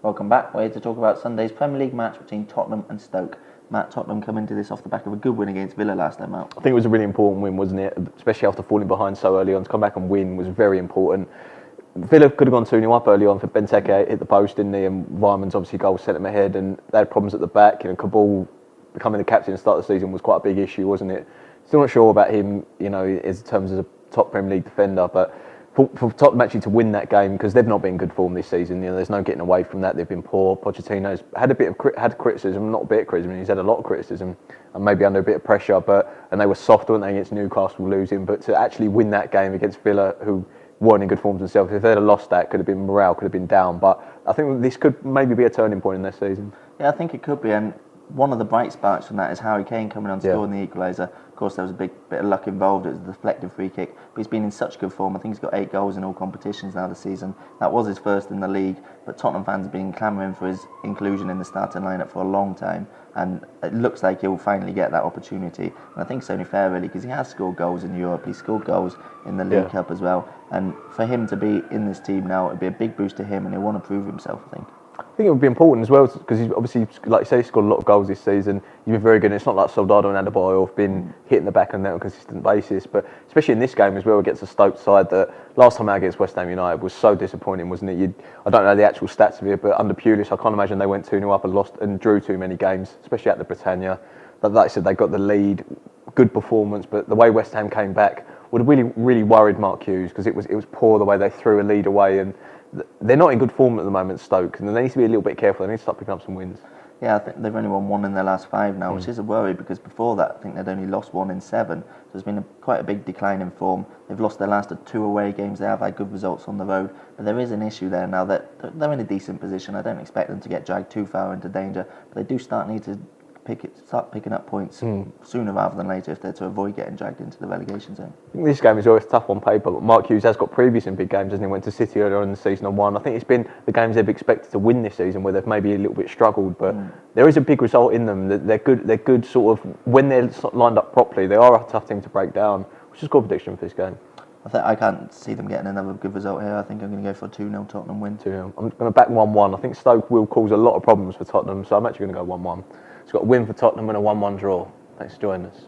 Welcome back. We're here to talk about Sunday's Premier League match between Tottenham and Stoke. Matt, Tottenham come into this off the back of a good win against Villa last time out. I think it was a really important win, wasn't it? Especially after falling behind so early on. To come back and win was very important. Villa could have gone 2-0 up early on for Benteke hit the post, didn't he? And Weiman's obviously goal sent him ahead, and they had problems at the back. Cabal becoming the captain at the start of the season was quite a big issue, wasn't it? Still not sure about him, in terms of a top Premier League defender, but for Tottenham actually to win that game, because they've not been in good form this season. There's no getting away from that. They've been poor. Pochettino's had criticism, not a bit of criticism. He's had a lot of criticism, and maybe under a bit of pressure. And they were soft, weren't they, against Newcastle losing? But to actually win that game against Villa, who weren't in good form themselves, if they'd have lost that, morale could have been down. But I think this could maybe be a turning point in their season. Yeah, I think it could be. And one of the bright sparks from that is Harry Kane coming on scoring the equaliser. Of course, there was a big bit of luck involved. It was a deflected free kick, but he's been in such good form. I think he's got 8 goals in all competitions now this season. That was his first in the league, but Tottenham fans have been clamouring for his inclusion in the starting lineup for a long time, and it looks like he'll finally get that opportunity. And I think it's only fair, really, because he has scored goals in Europe. He's scored goals in the League Cup as well, and for him to be in this team now, it'd be a big boost to him, and he'll want to prove himself, I think. I think it would be important as well, because he's obviously, like you say, he's scored a lot of goals this season. He's been very good. It's not like Soldado and Adebayor have been hitting the back on that on a consistent basis, but especially in this game as well against the Stoke side, that last time out against West Ham United was so disappointing, wasn't it? I don't know the actual stats of it, but under Pulis, I can't imagine they went 2-0 up and lost and drew too many games, especially at the Britannia. But like I said, they got the lead, good performance, but the way West Ham came back would have really worried Mark Hughes, because it was poor the way they threw a lead away, and they're not in good form at the moment, Stoke, and they need to be a little bit careful. They need to start picking up some wins. Yeah, I think they've only won 1 in their last 5 now, which is a worry, because before that, I think they'd only lost 1 in 7. So there's been quite a big decline in form. They've lost their last 2 away games. They have had good results on the road, but there is an issue there now that they're in a decent position. I don't expect them to get dragged too far into danger, but they do need to start picking up points sooner rather than later if they're to avoid getting dragged into the relegation zone. I think this game is always tough on paper, but Mark Hughes has got previous in big games, hasn't he? Went to City earlier in the season and won. I think it's been the games they've expected to win this season where they've maybe a little bit struggled, but there is a big result in them. They're good sort of, when they're lined up properly, they are a tough team to break down. What's your score prediction for this game? I can't see them getting another good result here. I think I'm going to go for a 2-0 Tottenham win. 2-0. I'm going to back 1-1. I think Stoke will cause a lot of problems for Tottenham, so I'm actually going to go 1-1. It's got a win for Tottenham and a 1-1 draw. Thanks for joining us.